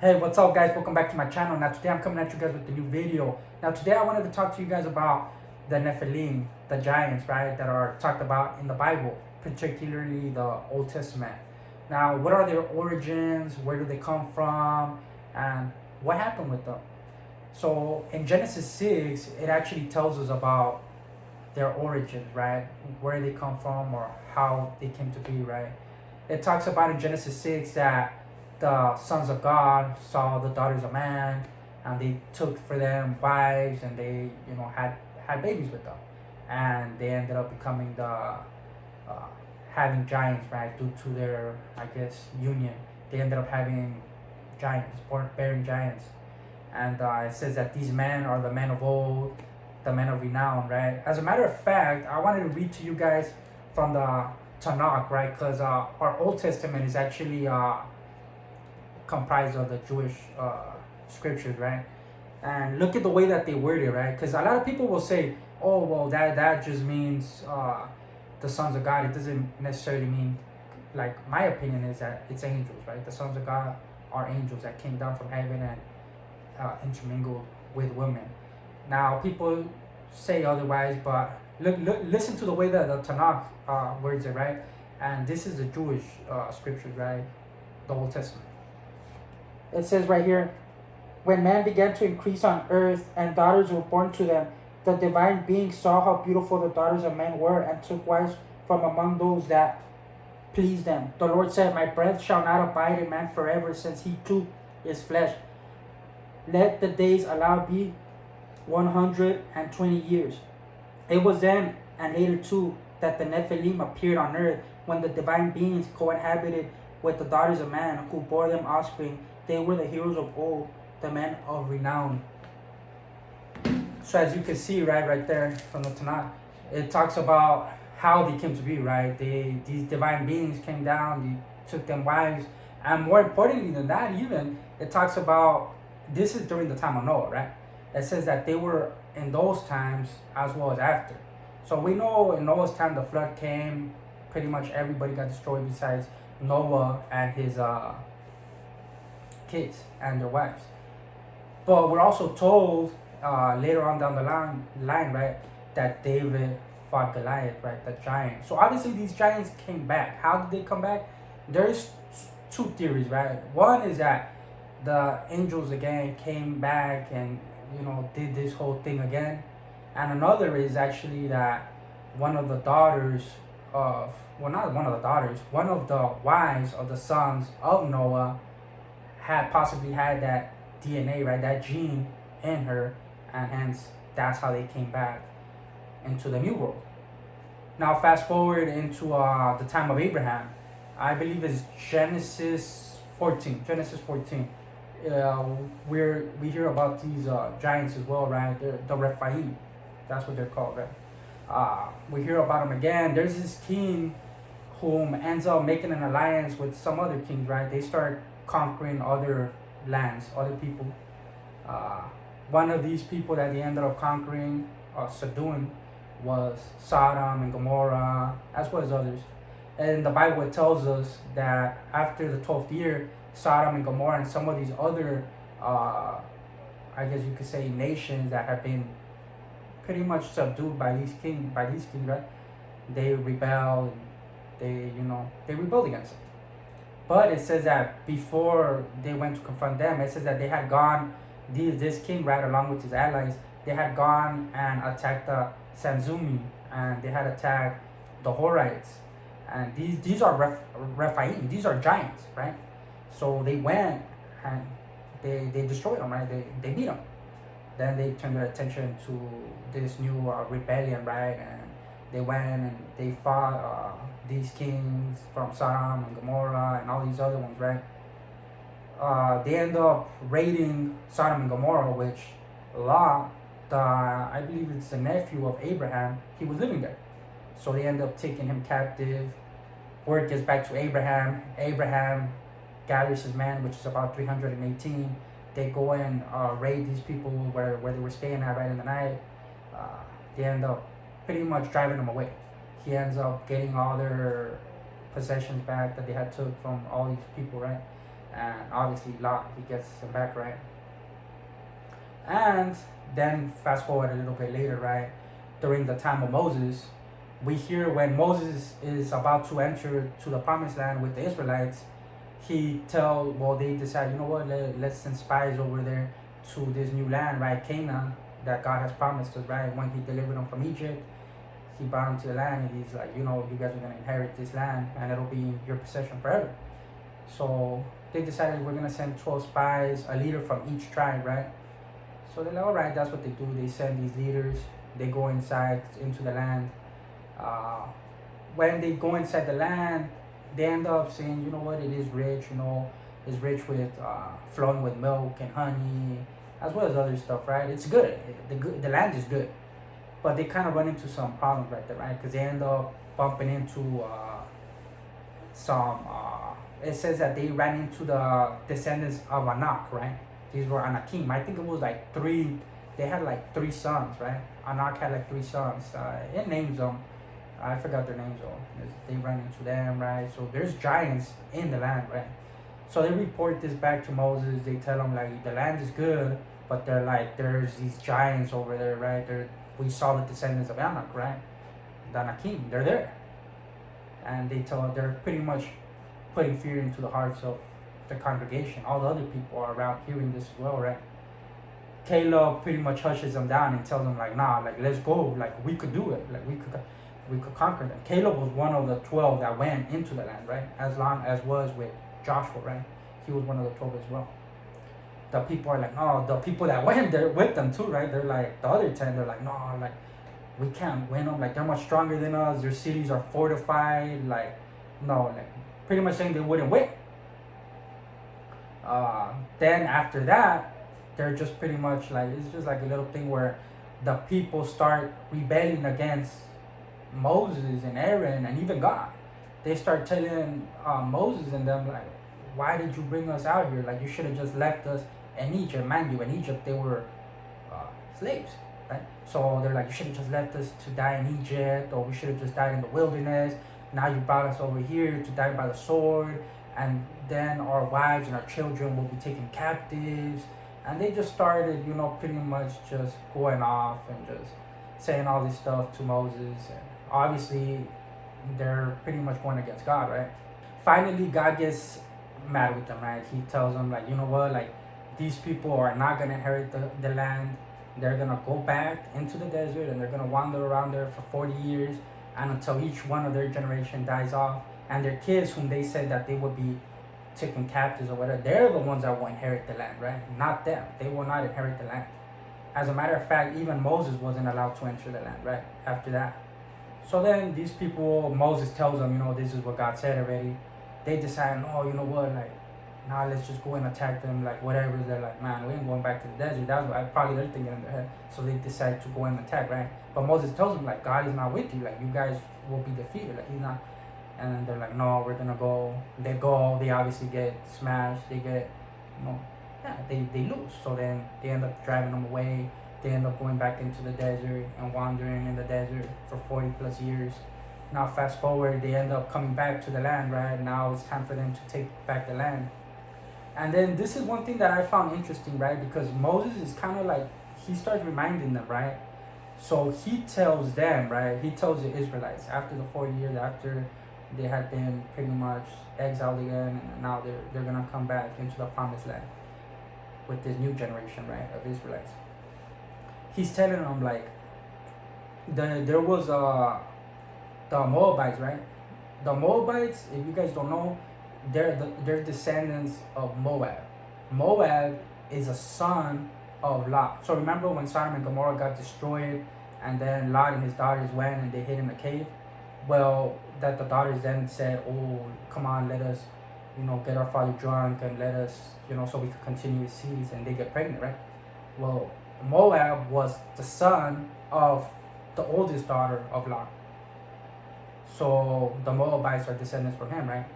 Hey, what's up guys? Welcome back to my channel. Now today I'm coming at you guys with a new video. Now today I wanted to talk to you guys about the Nephilim, the giants, right, that are talked about in the Bible, particularly the Old Testament. Now, what are their origins? Where do they come from? And what happened with them? So in Genesis 6, it actually tells us about their origins, right? Where they come from or how they came to be, right? It talks about in Genesis 6 that the sons of God saw the daughters of man, and they took for them wives, and they, had babies with them, and they ended up becoming having giants, right? Due to their, I guess, union, they ended up having giants, bearing giants, and it says that these men are the men of old, the men of renown, right? As a matter of fact, I wanted to read to you guys from the Tanakh, right? Because our Old Testament is actually comprised of the Jewish scriptures, right? And look at the way that they word it, right? Because a lot of people will say, "Oh, well, that just means the sons of God." It doesn't necessarily mean, like, my opinion is that it's angels, right? The sons of God are angels that came down from heaven and intermingled with women. Now, people say otherwise, but listen to the way that the Tanakh words it, right? And this is the Jewish scriptures, right? The Old Testament. It says right here, when man began to increase on earth and daughters were born to them, the divine beings saw how beautiful the daughters of men were and took wives from among those that pleased them. The Lord said, my breath shall not abide in man forever, since he too is flesh. Let the days allowed be 120 years. It was then and later too that the Nephilim appeared on earth, when the divine beings co-inhabited with the daughters of man, who bore them offspring. They were the heroes of old, the men of renown. So as you can see, right there from the Tanakh, it talks about how they came to be, right? These divine beings came down, they took them wives, and more importantly than that, even it talks about, this is during the time of Noah, right? It says that they were in those times as well as after. So we know in Noah's time the flood came, pretty much everybody got destroyed besides Noah and his kids and their wives. But we're also told later on down the line, right, that David fought Goliath, right, the giant. So obviously these giants came back. How did they come back? There's two theories, right? One is that the angels again came back and did this whole thing again, and another is actually that one of the daughters of, well, not one of the daughters, one of the wives of the sons of Noah had possibly had that DNA, right, that gene in her, and hence that's how they came back into the new world. Now fast forward into the time of Abraham. I believe it's Genesis 14. We hear about these giants as well, right? The Rephaim, that's what they're called, right? We hear about them again. There's this king whom ends up making an alliance with some other kings, right? They start conquering other lands, other people. One of these people that they ended up conquering, subduing, was Sodom and Gomorrah, as well as others. And the Bible, it tells us that after the 12th year, Sodom and Gomorrah and some of these other, I guess you could say, nations that have been pretty much subdued by these kings, right? They rebelled. They rebelled against them. But it says that before they went to confront them, it says that they had gone, this king, right, along with his allies, they had gone and attacked the Sanzumi, and they had attacked the Horites. And these are Rephaim, these are giants, right? So they went and they destroyed them, right? They beat them. Then they turned their attention to this new rebellion, right? And they went and they fought these kings from Sodom and Gomorrah and all these other ones, right? They end up raiding Sodom and Gomorrah, which Lot, I believe it's the nephew of Abraham, he was living there. So they end up taking him captive. Word gets back to Abraham. Abraham gathers his men, which is about 318. They go and raid these people where they were staying at right in the night. They end up pretty much driving them away. He ends up getting all their possessions back that they had took from all these people, right? and obviously Lot, he gets him back, right? And then fast forward a little bit later, right? During the time of Moses, we hear when Moses is about to enter to the promised land with the Israelites, they decide, you know what, let's send spies over there to this new land, right? Canaan, that God has promised us, right? When he delivered them from Egypt, he brought them to the land, and he's like, you know, you guys are going to inherit this land, and it'll be your possession forever. So they decided we're going to send 12 spies, a leader from each tribe, right? So they're like, all right, that's what they do. They send these leaders. They go inside into the land. When they go inside the land, they end up saying, you know what, it is rich. You know, it's rich with flowing with milk and honey, as well as other stuff, right? It's good. The land is good, but they kind of run into some problems right there, right? Because they end up bumping into some. It says that they ran into the descendants of Anak, right? These were Anakim. I think it was like three. They had like 3 sons, right? Anak had like 3 sons. It names them. I forgot their names though. They ran into them, right? So there's giants in the land, right? So they report this back to Moses. They tell him like the land is good, but they're like there's these giants over there, right? We saw the descendants of Anak, right? The Anakim, they're there, and they're pretty much putting fear into the hearts of the congregation. All the other people are around hearing this as well, right? Caleb pretty much hushes them down and tells them like, nah, like let's go, like we could do it, like we could conquer them. Caleb was one of the 12 that went into the land, right? As long as was with Joshua, right? He was one of the 12 as well. The people are like, no, the people that went there with them too, right? They're like, the other 10, they're like, no, like we can't win them, like they're much stronger than us, their cities are fortified, like no, like pretty much saying they wouldn't win. Then after that, they're just pretty much like, it's just like a little thing where the people start rebelling against Moses and Aaron and even God. They start telling Moses and them like, why did you bring us out here? Like you should have just left us in Egypt. Mind you, in Egypt they were slaves, right? So they're like, you should have just left us to die in Egypt, or we should have just died in the wilderness. Now you brought us over here to die by the sword, and then our wives and our children will be taken captives. And they just started, you know, pretty much just going off and just saying all this stuff to Moses. And obviously, they're pretty much going against God, right? Finally, God gets mad with them, right? He tells them, like, you know what, like, these people are not going to inherit the land. They're going to go back into the desert and they're going to wander around there for 40 years and until each one of their generation dies off. And their kids, whom they said that they would be taken captives or whatever, they're the ones that will inherit the land, right? Not them. They will not inherit the land. As a matter of fact, even Moses wasn't allowed to enter the land, right? After that. So then these people, Moses tells them, you know, this is what God said already. They decide, no, you know what, like, nah, let's just go and attack them, like, whatever. They're like, man, we ain't going back to the desert. That's what probably they're thinking in their head. So they decide to go and attack, right? But Moses tells them, like, God is not with you. Like, you guys will be defeated. Like, he's not. And they're like, no, we're gonna go. They go. They obviously get smashed. They get, you know, yeah, they lose. So then they end up driving them away. They end up going back into the desert and wandering in the desert for 40 plus years. Now fast forward, they end up coming back to the land, right? Now it's time for them to take back the land. And then this is one thing that I found interesting, right? Because Moses is kind of like, he starts reminding them, right? So he tells them, right? He tells the Israelites after the 40 years, after they had been pretty much exiled again, and now they're gonna come back into the promised land with this new generation, right, of Israelites. He's telling them like there was the Moabites, right? The Moabites, if you guys don't know, they're descendants of Moab. Moab is a son of Lot. So remember when Sodom and Gomorrah got destroyed, and then Lot and his daughters went and they hid in a cave? Well, that the daughters then said, oh, come on, let us, you know, get our father drunk and let us, you know, so we could continue his seeds, and they get pregnant, right? Well, Moab was the son of the oldest daughter of Lot. So the Moabites are descendants from him, right?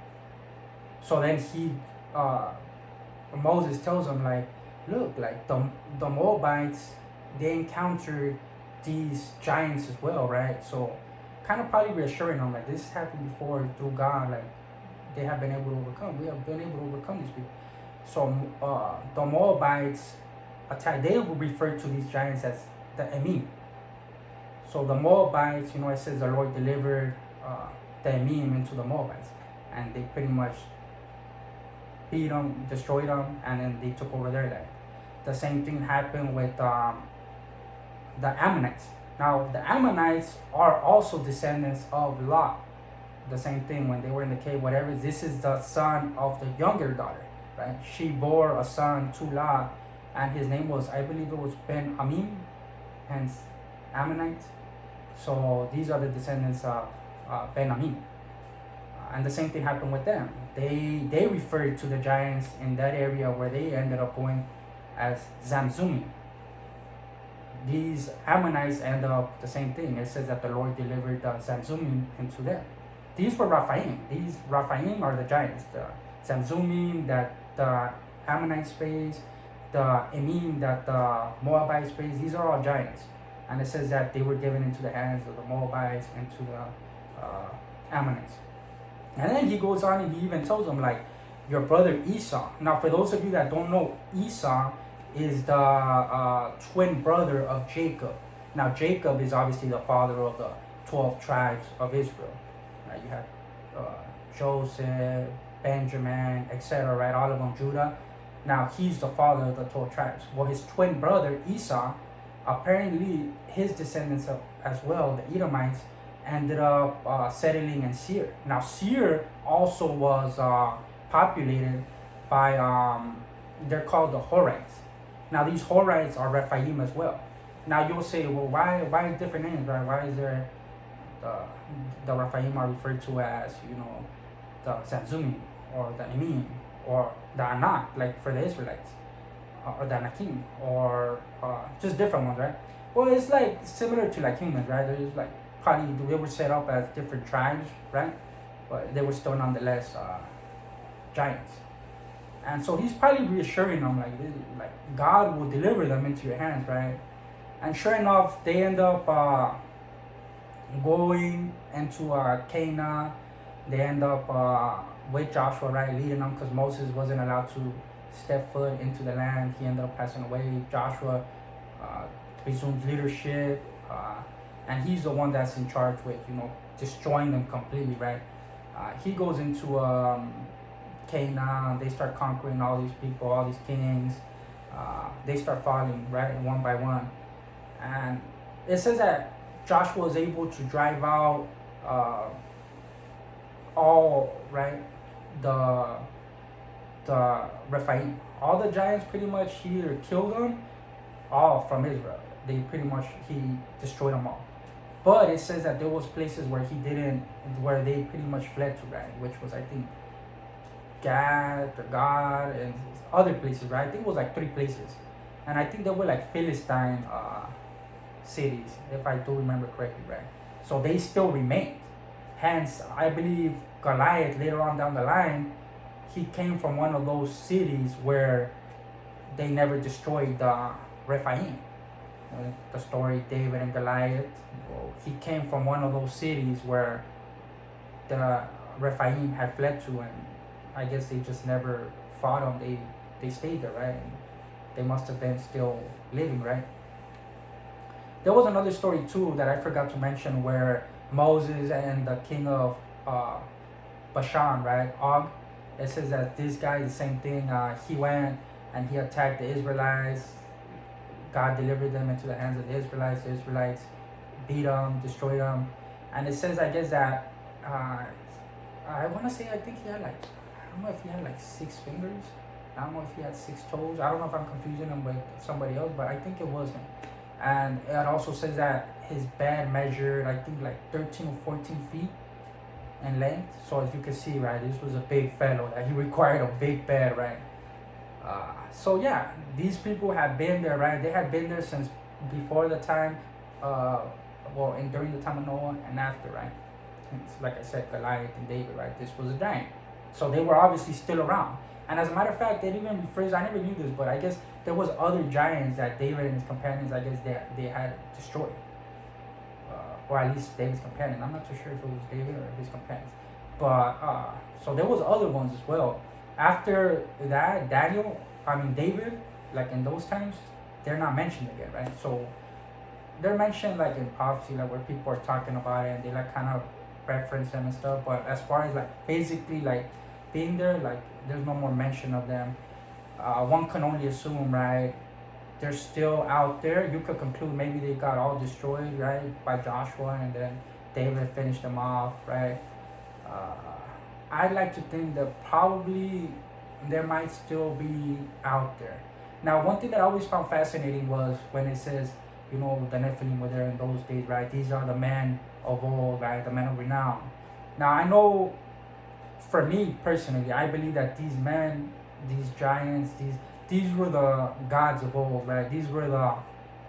So then Moses tells them like, look, like the Moabites, they encountered these giants as well, right? So kind of probably reassuring them like this happened before through God, like they have been able to overcome. We have been able to overcome these people. So the Moabites attack. They will refer to these giants as the Emim. So the Moabites, it says the Lord delivered the Emim into the Moabites, and they pretty much beat them, destroyed them, and then they took over their land. The same thing happened with the Ammonites. Now the Ammonites are also descendants of Lot. The same thing when they were in the cave, whatever. This is the son of the younger daughter, right? She bore a son to Lot, and his name was, I believe it was Ben Amim, hence Ammonite. So these are the descendants of Ben Amim. And the same thing happened with them. They referred to the giants in that area where they ended up going as Zamzumim. These Ammonites end up the same thing. It says that the Lord delivered Zamzumim into them. These were Raphaim. These Raphaim are the giants. The Zamzumim that the Ammonites face, the Emim that the Moabites face. These are all giants. And it says that they were given into the hands of the Moabites and to the Ammonites. And then he goes on and he even tells them, like, your brother Esau. Now, for those of you that don't know, Esau is the twin brother of Jacob. Now, Jacob is obviously the father of the 12 tribes of Israel. Right? You have Joseph, Benjamin, etc., right? All of them, Judah. Now, he's the father of the 12 tribes. Well, his twin brother, Esau, apparently his descendants as well, the Edomites, ended up settling in Seir. Now, Seir also was populated by, they're called the Horites. Now, these Horites are Rephaim as well. Now, you'll say, well, why different names, right? Why is there the Rephaim are referred to as, the Zamzumim or the Emim or the Anak, like for the Israelites, or the Anakim, or just different ones, right? Well, it's like similar to like humans, right? There's like probably they were set up as different tribes, right? But they were still nonetheless giants. And so he's probably reassuring them, like God will deliver them into your hands, right? And sure enough, they end up going into Canaan. They end up with Joshua, right, leading them, because Moses wasn't allowed to step foot into the land. He ended up passing away. Joshua resumes leadership, and he's the one that's in charge with, destroying them completely, right? He goes into Canaan. They start conquering all these people, all these kings. They start falling, right, one by one. And it says that Joshua was able to drive out all, right, the Rephaim. All the giants, pretty much, he either killed them all from Israel. He destroyed them all. But it says that there was places where where they pretty much fled to, right, which was, I think, Gad or God and other places, right? I think it was like 3 places. And I think they were like Philistine cities, if I do remember correctly, right? So they still remained. Hence, I believe Goliath, later on down the line, he came from one of those cities where they never destroyed the Rephaim. The story David and Goliath. Well, he came from one of those cities where the Rephaim had fled to, and I guess they just never fought them. They stayed there, right? And they must have been still living, right? There was another story too that I forgot to mention, where Moses and the king of Bashan, right, Og. It says that this guy, the same thing. He went and he attacked the Israelites. God delivered them into the hands of the Israelites. The Israelites beat them, destroyed them. And it says, I guess, that I want to say, I think he had like, I don't know if he had like 6 fingers. I don't know if he had 6 toes. I don't know if I'm confusing him with somebody else, but I think it was him. And it also says that his bed measured, I think, like 13 or 14 feet in length. So as you can see, right, this was a big fellow. That he required a big bed, right? So yeah, these people have been there, right? They had been there since before the time, and during the time of Noah and after, right? And like I said, Goliath and David, right? This was a giant. So they were obviously still around. And as a matter of fact, they even refers, I never knew this, but I guess there was other giants that David and his companions, I guess they had destroyed. Or at least David's companion. I'm not too sure if it was David or his companions. But, so there was other ones as well. After that, David, like in those times, they're not mentioned again, right? So they're mentioned like in prophecy, like where people are talking about it and they like kind of reference them and stuff. But as far as like basically like being there, like there's no more mention of them. One can only assume, right? They're still out there. You could conclude maybe they got all destroyed, right, by Joshua, and then David finished them off, right? Uh, I'd like to think that probably there might still be out there. Now, one thing that I always found fascinating was when it says, the Nephilim were there in those days, right? These are the men of old, right? The men of renown. Now, I know for me personally, I believe that these men, these giants, these were the gods of old, right? These were the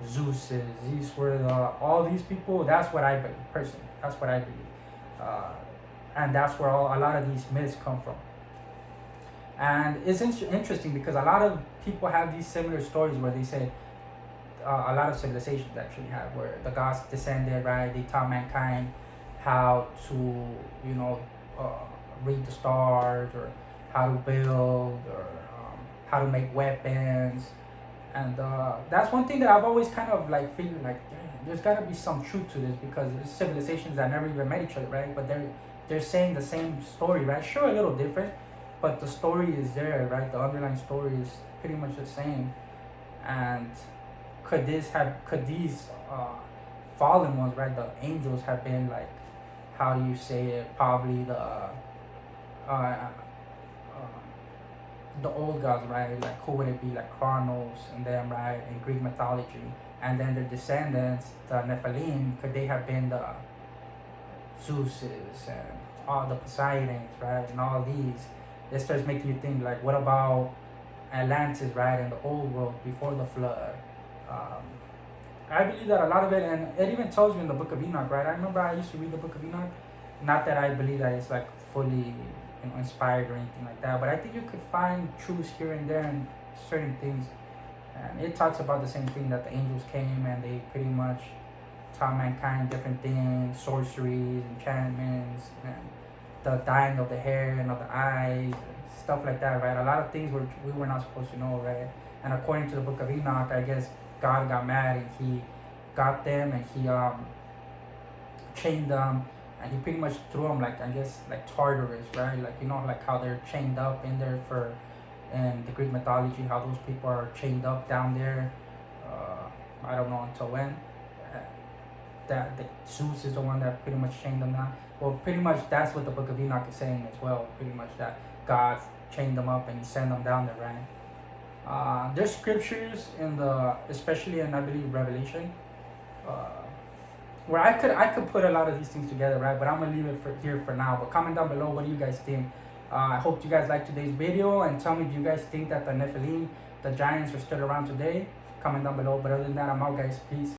Zeuses. These were all these people. That's what I believe personally. That's what I believe, and that's where a lot of these myths come from. And it's interesting because a lot of people have these similar stories where they say a lot of civilizations actually have where the gods descended, right? They taught mankind how to, read the stars or how to build or how to make weapons. And that's one thing that I've always kind of like figured like, damn, there's got to be some truth to this because there's civilizations that never even met each other, right? But they're saying the same story, right? Sure, a little different, but the story is there, right? The underlying story is pretty much the same. And could these fallen ones, right? The angels have been like, how do you say it? Probably the old gods, right? Like who would it be? Like Kronos and them, right? In Greek mythology, and then their descendants, the Nephilim, could they have been the Zeuses and all the Poseidons, right? And all these, it starts making you think like, what about Atlantis, right? In the old world before the flood. I believe that a lot of it, and it even tells you in the Book of Enoch, right? I remember I used to read the Book of Enoch. Not that I believe that it's like fully, inspired or anything like that, but I think you could find truths here and there in certain things. And it talks about the same thing that the angels came and they pretty much taught mankind different things, sorceries, enchantments, and the dyeing of the hair and of the eyes, and stuff like that, right? A lot of things we were not supposed to know, right? And according to the Book of Enoch, I guess God got mad and he got them and he chained them and he pretty much threw them like, I guess, like Tartarus, right? Like, like how they're chained up in there in the Greek mythology, how those people are chained up down there. I don't know until when. That the Zeus is the one that pretty much chained them down. Well, pretty much that's what the Book of Enoch is saying as well. Pretty much that God chained them up and he sent them down there, right? There's scriptures especially in, I believe, Revelation, where I could put a lot of these things together, right? But I'm gonna leave it here for now. But comment down below, what do you guys think? I hope you guys liked today's video and tell me, do you guys think that the Nephilim, the giants, are still around today? Comment down below. But other than that, I'm out, guys. Peace.